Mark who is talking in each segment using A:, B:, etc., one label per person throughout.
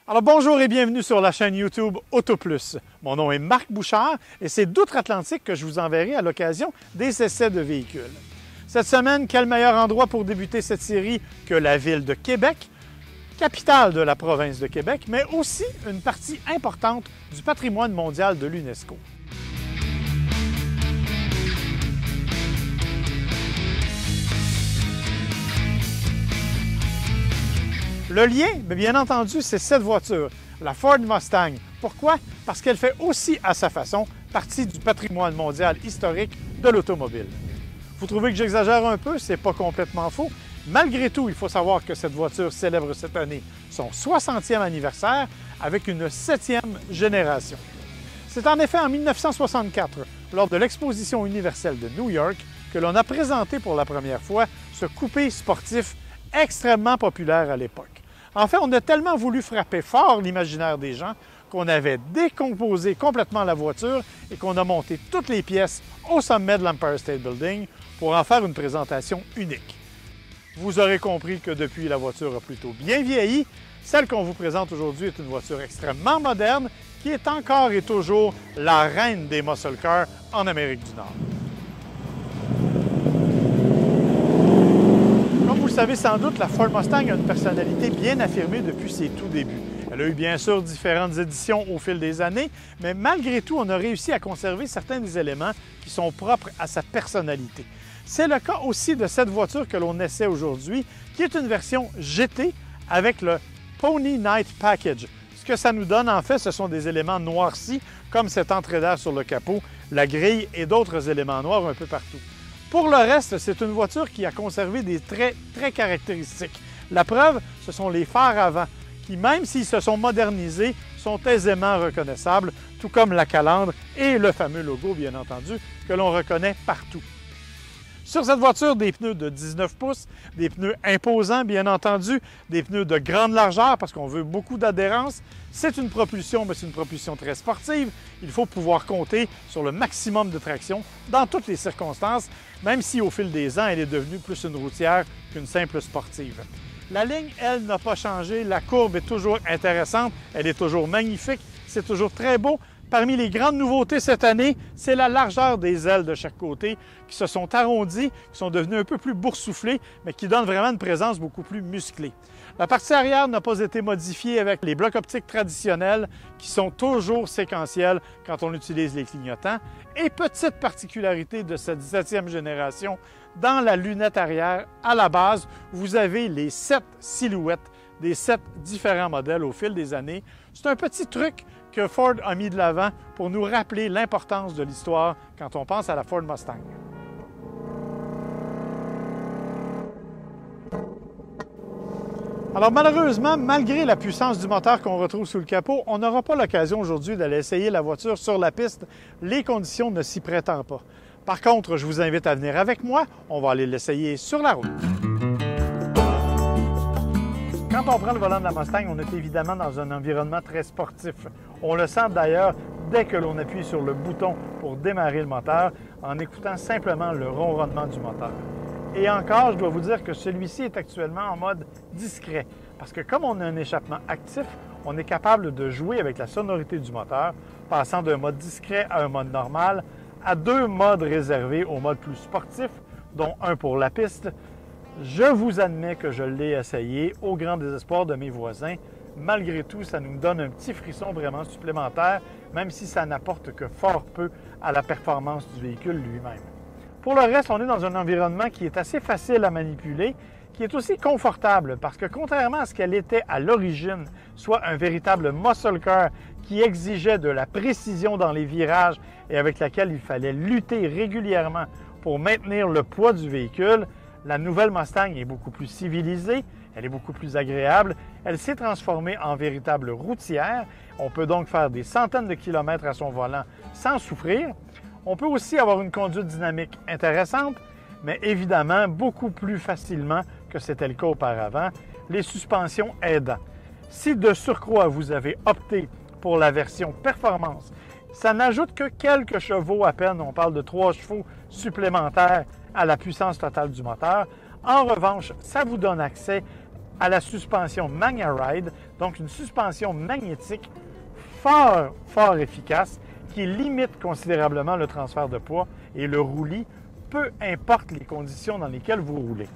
A: Alors bonjour et bienvenue sur la chaîne YouTube AutoPlus. Mon nom est Marc Bouchard et c'est d'outre-Atlantique que je vous enverrai à l'occasion des essais de véhicules. Cette semaine, quel meilleur endroit pour débuter cette série que la ville de Québec, capitale de la province de Québec, mais aussi une partie importante du patrimoine mondial de l'UNESCO. Le lien, bien entendu, c'est cette voiture, la Ford Mustang. Pourquoi? Parce qu'elle fait aussi, à sa façon, partie du patrimoine mondial historique de l'automobile. Vous trouvez que j'exagère un peu? C'est pas complètement faux. Malgré tout, il faut savoir que cette voiture célèbre cette année son 60e anniversaire avec une 7e génération. C'est en effet en 1964, lors de l'Exposition universelle de New York, que l'on a présenté pour la première fois ce coupé sportif extrêmement populaire à l'époque. En fait, on a tellement voulu frapper fort l'imaginaire des gens qu'on avait décomposé complètement la voiture et qu'on a monté toutes les pièces au sommet de l'Empire State Building pour en faire une présentation unique. Vous aurez compris que depuis, la voiture a plutôt bien vieilli. Celle qu'on vous présente aujourd'hui est une voiture extrêmement moderne qui est encore et toujours la reine des muscle cars en Amérique du Nord. Comme vous le savez sans doute, la Ford Mustang a une personnalité bien affirmée depuis ses tout débuts. Elle a eu bien sûr différentes éditions au fil des années, mais malgré tout, on a réussi à conserver certains des éléments qui sont propres à sa personnalité. C'est le cas aussi de cette voiture que l'on essaie aujourd'hui, qui est une version GT avec le Pony Night Package. Ce que ça nous donne, en fait, ce sont des éléments noircis, comme cette entrée d'air sur le capot, la grille et d'autres éléments noirs un peu partout. Pour le reste, c'est une voiture qui a conservé des traits très caractéristiques. La preuve, ce sont les phares avant, qui, même s'ils se sont modernisés, sont aisément reconnaissables, tout comme la calandre et le fameux logo, bien entendu, que l'on reconnaît partout. Sur cette voiture, des pneus de 19 pouces, des pneus imposants, bien entendu, des pneus de grande largeur parce qu'on veut beaucoup d'adhérence. C'est une propulsion, mais c'est une propulsion très sportive. Il faut pouvoir compter sur le maximum de traction dans toutes les circonstances, même si au fil des ans, elle est devenue plus une routière qu'une simple sportive. La ligne, elle, n'a pas changé. La courbe est toujours intéressante, elle est toujours magnifique, c'est toujours très beau. Parmi les grandes nouveautés cette année, c'est la largeur des ailes de chaque côté qui se sont arrondies, qui sont devenues un peu plus boursouflées, mais qui donnent vraiment une présence beaucoup plus musclée. La partie arrière n'a pas été modifiée avec les blocs optiques traditionnels qui sont toujours séquentiels quand on utilise les clignotants. Et petite particularité de cette 17e génération, dans la lunette arrière, à la base, vous avez les 7 silhouettes des 7 différents modèles au fil des années. C'est un petit truc que Ford a mis de l'avant pour nous rappeler l'importance de l'histoire quand on pense à la Ford Mustang. Alors malheureusement, malgré la puissance du moteur qu'on retrouve sous le capot, on n'aura pas l'occasion aujourd'hui d'aller essayer la voiture sur la piste, les conditions ne s'y prêtant pas. Par contre, je vous invite à venir avec moi, on va aller l'essayer sur la route. Quand on prend le volant de la Mustang, on est évidemment dans un environnement très sportif. On le sent d'ailleurs dès que l'on appuie sur le bouton pour démarrer le moteur en écoutant simplement le ronronnement du moteur. Et encore, je dois vous dire que celui-ci est actuellement en mode discret parce que comme on a un échappement actif, on est capable de jouer avec la sonorité du moteur, passant d'un mode discret à un mode normal, à 2 modes réservés au mode plus sportif, dont un pour la piste. Je vous admets que je l'ai essayé au grand désespoir de mes voisins. Malgré tout, ça nous donne un petit frisson vraiment supplémentaire, même si ça n'apporte que fort peu à la performance du véhicule lui-même. Pour le reste, on est dans un environnement qui est assez facile à manipuler, qui est aussi confortable parce que contrairement à ce qu'elle était à l'origine, soit un véritable muscle car qui exigeait de la précision dans les virages et avec laquelle il fallait lutter régulièrement pour maintenir le poids du véhicule, la nouvelle Mustang est beaucoup plus civilisée, elle est beaucoup plus agréable, elle s'est transformée en véritable routière. On peut donc faire des centaines de kilomètres à son volant sans souffrir. On peut aussi avoir une conduite dynamique intéressante, mais évidemment beaucoup plus facilement que c'était le cas auparavant, les suspensions aidant. Si de surcroît vous avez opté pour la version performance, ça n'ajoute que quelques chevaux à peine, on parle de 3 chevaux supplémentaires à la puissance totale du moteur. En revanche, ça vous donne accès à la suspension Magna Ride, Donc une suspension magnétique fort efficace qui limite considérablement le transfert de poids et le roulis, peu importe les conditions dans lesquelles vous roulez.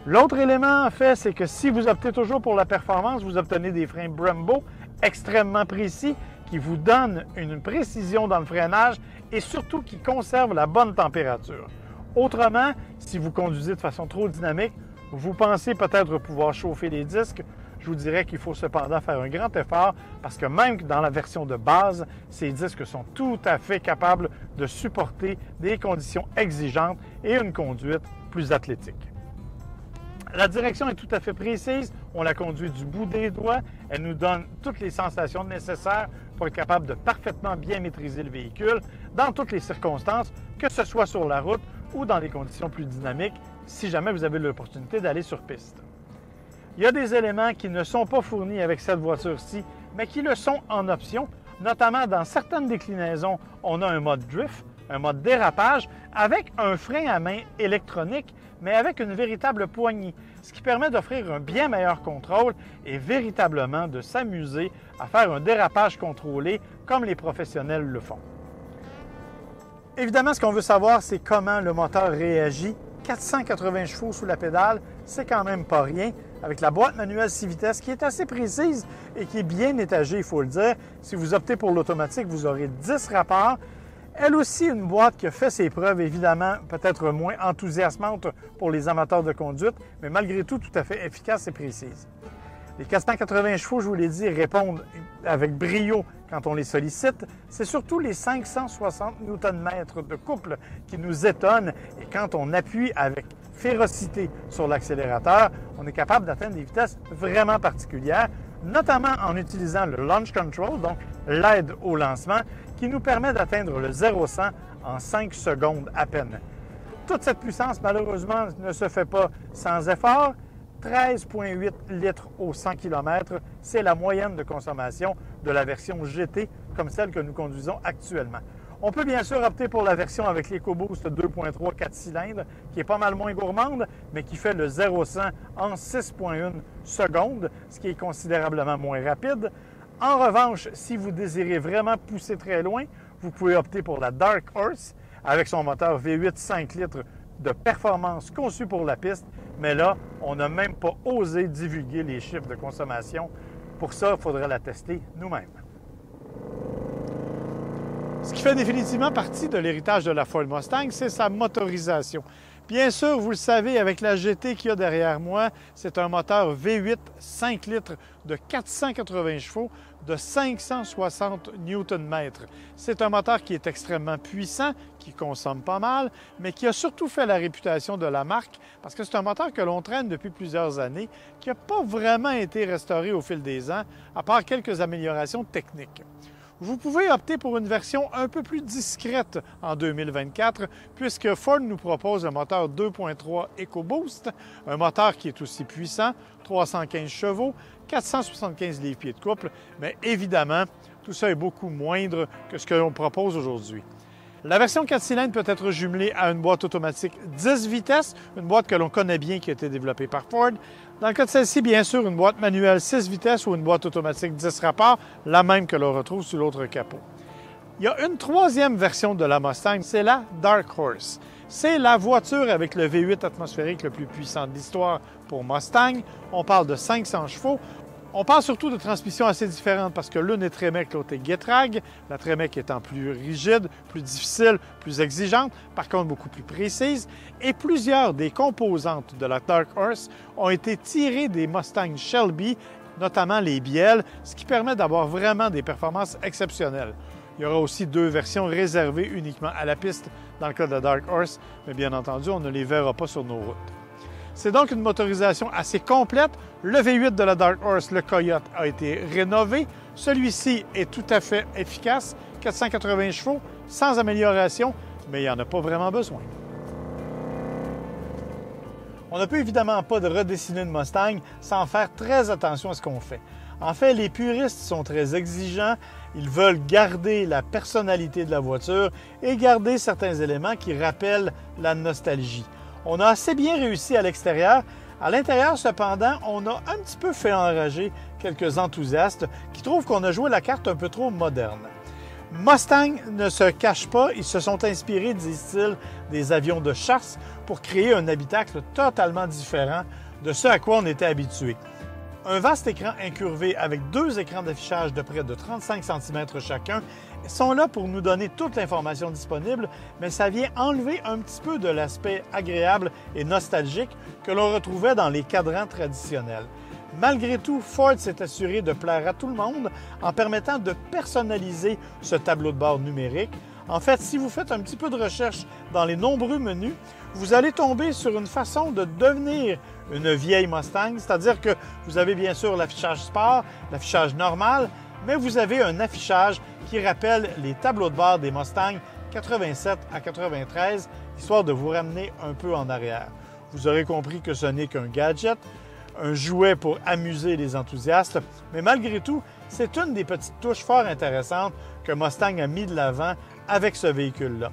A: L'autre élément, en fait, c'est que si vous optez toujours pour la performance, vous obtenez des freins Brembo extrêmement précis qui vous donnent une précision dans le freinage et surtout qui conservent la bonne température. Autrement, si vous conduisez de façon trop dynamique, vous pensez peut-être pouvoir chauffer les disques. Je vous dirais qu'il faut cependant faire un grand effort parce que même dans la version de base, ces disques sont tout à fait capables de supporter des conditions exigeantes et une conduite plus athlétique. La direction est tout à fait précise, on la conduit du bout des doigts, elle nous donne toutes les sensations nécessaires pour être capable de parfaitement bien maîtriser le véhicule dans toutes les circonstances, que ce soit sur la route ou dans les conditions plus dynamiques, si jamais vous avez l'opportunité d'aller sur piste. Il y a des éléments qui ne sont pas fournis avec cette voiture-ci, mais qui le sont en option, notamment dans certaines déclinaisons, on a un mode drift, un mode dérapage, avec un frein à main électronique, mais avec une véritable poignée, ce qui permet d'offrir un bien meilleur contrôle et véritablement de s'amuser à faire un dérapage contrôlé comme les professionnels le font. Évidemment, ce qu'on veut savoir, c'est comment le moteur réagit. 480 chevaux sous la pédale, c'est quand même pas rien, avec la boîte manuelle 6 vitesses qui est assez précise et qui est bien étagée, il faut le dire. Si vous optez pour l'automatique, vous aurez 10 rapports. Elle aussi, une boîte qui a fait ses preuves, évidemment, peut-être moins enthousiasmante pour les amateurs de conduite, mais malgré tout à fait efficace et précise. Les 480 chevaux, je vous l'ai dit, répondent avec brio quand on les sollicite. C'est surtout les 560 Nm de couple qui nous étonnent et quand on appuie avec férocité sur l'accélérateur, on est capable d'atteindre des vitesses vraiment particulières, notamment en utilisant le Launch Control, donc l'aide au lancement, qui nous permet d'atteindre le 0-100 en 5 secondes à peine. Toute cette puissance, malheureusement, ne se fait pas sans effort. 13,8 litres au 100 km, c'est la moyenne de consommation de la version GT, comme celle que nous conduisons actuellement. On peut bien sûr opter pour la version avec l'EcoBoost 2.3 4 cylindres, qui est pas mal moins gourmande, mais qui fait le 0-100 en 6,1 secondes, ce qui est considérablement moins rapide. En revanche, si vous désirez vraiment pousser très loin, vous pouvez opter pour la Dark Horse, avec son moteur V8 5 litres de performance conçu pour la piste, mais là, on n'a même pas osé divulguer les chiffres de consommation. Pour ça, il faudrait la tester nous-mêmes. Ce qui fait définitivement partie de l'héritage de la Ford Mustang, c'est sa motorisation. Bien sûr, vous le savez, avec la GT qu'il y a derrière moi, c'est un moteur V8 5 litres de 480 chevaux de 560 Nm. C'est un moteur qui est extrêmement puissant, qui consomme pas mal, mais qui a surtout fait la réputation de la marque parce que c'est un moteur que l'on traîne depuis plusieurs années, qui n'a pas vraiment été restauré au fil des ans, à part quelques améliorations techniques. Vous pouvez opter pour une version un peu plus discrète en 2024 puisque Ford nous propose un moteur 2.3 EcoBoost, un moteur qui est aussi puissant, 315 chevaux, 475 livres-pieds de couple, mais évidemment, tout ça est beaucoup moindre que ce que l'on propose aujourd'hui. La version 4 cylindres peut être jumelée à une boîte automatique 10 vitesses, une boîte que l'on connaît bien qui a été développée par Ford. Dans le cas de celle-ci, bien sûr, une boîte manuelle 6 vitesses ou une boîte automatique 10 rapports, la même que l'on retrouve sur l'autre capot. Il y a une troisième version de la Mustang, c'est la Dark Horse. C'est la voiture avec le V8 atmosphérique le plus puissant de l'histoire pour Mustang. On parle de 500 chevaux. On parle surtout de transmissions assez différentes parce que l'une est Tremec, l'autre est Getrag. La Tremec étant plus rigide, plus difficile, plus exigeante, par contre beaucoup plus précise. Et plusieurs des composantes de la Dark Horse ont été tirées des Mustang Shelby, notamment les bielles, ce qui permet d'avoir vraiment des performances exceptionnelles. Il y aura aussi 2 versions réservées uniquement à la piste dans le cas de la Dark Horse, mais bien entendu, on ne les verra pas sur nos routes. C'est donc une motorisation assez complète. Le V8 de la Dark Horse, le Coyote, a été rénové. Celui-ci est tout à fait efficace, 480 chevaux, sans amélioration, mais il n'y en a pas vraiment besoin. On ne peut évidemment pas redessiner une Mustang sans faire très attention à ce qu'on fait. En fait, les puristes sont très exigeants. Ils veulent garder la personnalité de la voiture et garder certains éléments qui rappellent la nostalgie. On a assez bien réussi à l'extérieur À l'intérieur, cependant, on a un petit peu fait enrager quelques enthousiastes qui trouvent qu'on a joué la carte un peu trop moderne. Mustang ne se cache pas, ils se sont inspirés, disent-ils, des avions de chasse pour créer un habitacle totalement différent de ce à quoi on était habitué. Un vaste écran incurvé avec 2 écrans d'affichage de près de 35 cm chacun sont là pour nous donner toute l'information disponible, mais ça vient enlever un petit peu de l'aspect agréable et nostalgique que l'on retrouvait dans les cadrans traditionnels. Malgré tout, Ford s'est assuré de plaire à tout le monde en permettant de personnaliser ce tableau de bord numérique. En fait, si vous faites un petit peu de recherche dans les nombreux menus, vous allez tomber sur une façon de devenir une vieille Mustang, c'est-à-dire que vous avez bien sûr l'affichage sport, l'affichage normal, mais vous avez un affichage qui rappelle les tableaux de bord des Mustang 87 à 93, histoire de vous ramener un peu en arrière. Vous aurez compris que ce n'est qu'un gadget, un jouet pour amuser les enthousiastes, mais malgré tout, c'est une des petites touches fort intéressantes que Mustang a mis de l'avant avec ce véhicule-là.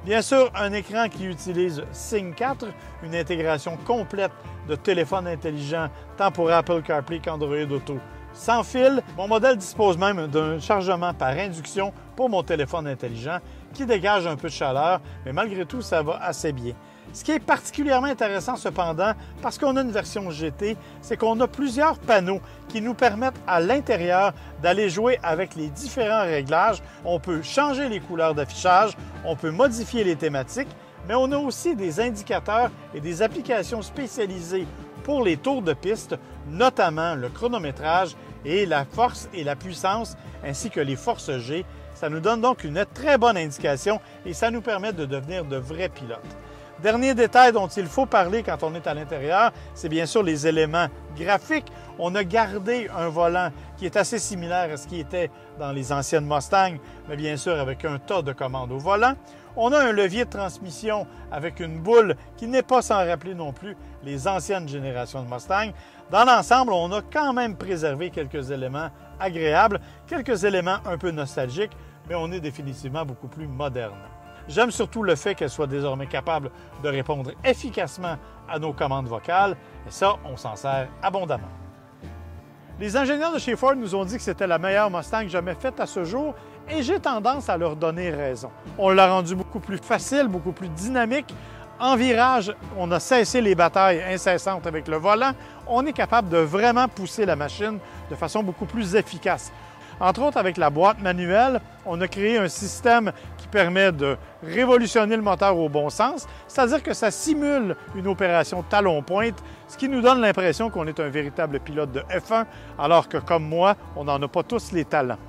A: Bien sûr, un écran qui utilise Sync 4, une intégration complète de téléphone intelligent tant pour Apple CarPlay qu'Android Auto. Sans fil, mon modèle dispose même d'un chargement par induction pour mon téléphone intelligent qui dégage un peu de chaleur, mais malgré tout, ça va assez bien. Ce qui est particulièrement intéressant cependant, parce qu'on a une version GT, c'est qu'on a plusieurs panneaux qui nous permettent à l'intérieur d'aller jouer avec les différents réglages. On peut changer les couleurs d'affichage, on peut modifier les thématiques, mais on a aussi des indicateurs et des applications spécialisées pour les tours de piste, notamment le chronométrage et la force et la puissance, ainsi que les forces G. Ça nous donne donc une très bonne indication et ça nous permet de devenir de vrais pilotes. Dernier détail dont il faut parler quand on est à l'intérieur, c'est bien sûr les éléments graphiques. On a gardé un volant qui est assez similaire à ce qui était dans les anciennes Mustang, mais bien sûr avec un tas de commandes au volant. On a un levier de transmission avec une boule qui n'est pas sans rappeler non plus les anciennes générations de Mustang. Dans l'ensemble, on a quand même préservé quelques éléments agréables, quelques éléments un peu nostalgiques, mais on est définitivement beaucoup plus moderne. J'aime surtout le fait qu'elle soit désormais capable de répondre efficacement à nos commandes vocales, et ça, on s'en sert abondamment. Les ingénieurs de chez Ford nous ont dit que c'était la meilleure Mustang jamais faite à ce jour, et j'ai tendance à leur donner raison. On l'a rendu beaucoup plus facile, beaucoup plus dynamique. En virage, on a cessé les batailles incessantes avec le volant. On est capable de vraiment pousser la machine de façon beaucoup plus efficace. Entre autres, avec la boîte manuelle, on a créé un système qui permet de révolutionner le moteur au bon sens, c'est-à-dire que ça simule une opération talon-pointe, ce qui nous donne l'impression qu'on est un véritable pilote de F1, alors que comme moi, on n'en a pas tous les talents.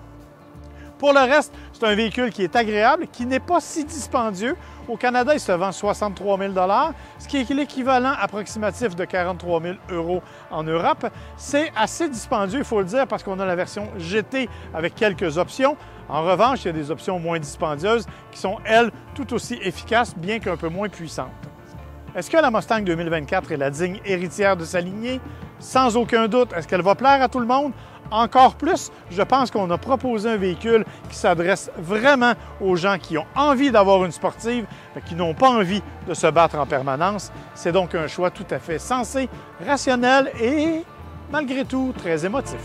A: Pour le reste, c'est un véhicule qui est agréable, qui n'est pas si dispendieux. Au Canada, il se vend 63 000 $, ce qui est l'équivalent approximatif de 43 000 € en Europe. C'est assez dispendieux, il faut le dire, parce qu'on a la version GT avec quelques options. En revanche, il y a des options moins dispendieuses qui sont, elles, tout aussi efficaces, bien qu'un peu moins puissantes. Est-ce que la Mustang 2024 est la digne héritière de sa lignée? Sans aucun doute. Est-ce qu'elle va plaire à tout le monde? Encore plus, je pense qu'on a proposé un véhicule qui s'adresse vraiment aux gens qui ont envie d'avoir une sportive, mais qui n'ont pas envie de se battre en permanence. C'est donc un choix tout à fait sensé, rationnel et, malgré tout, très émotif.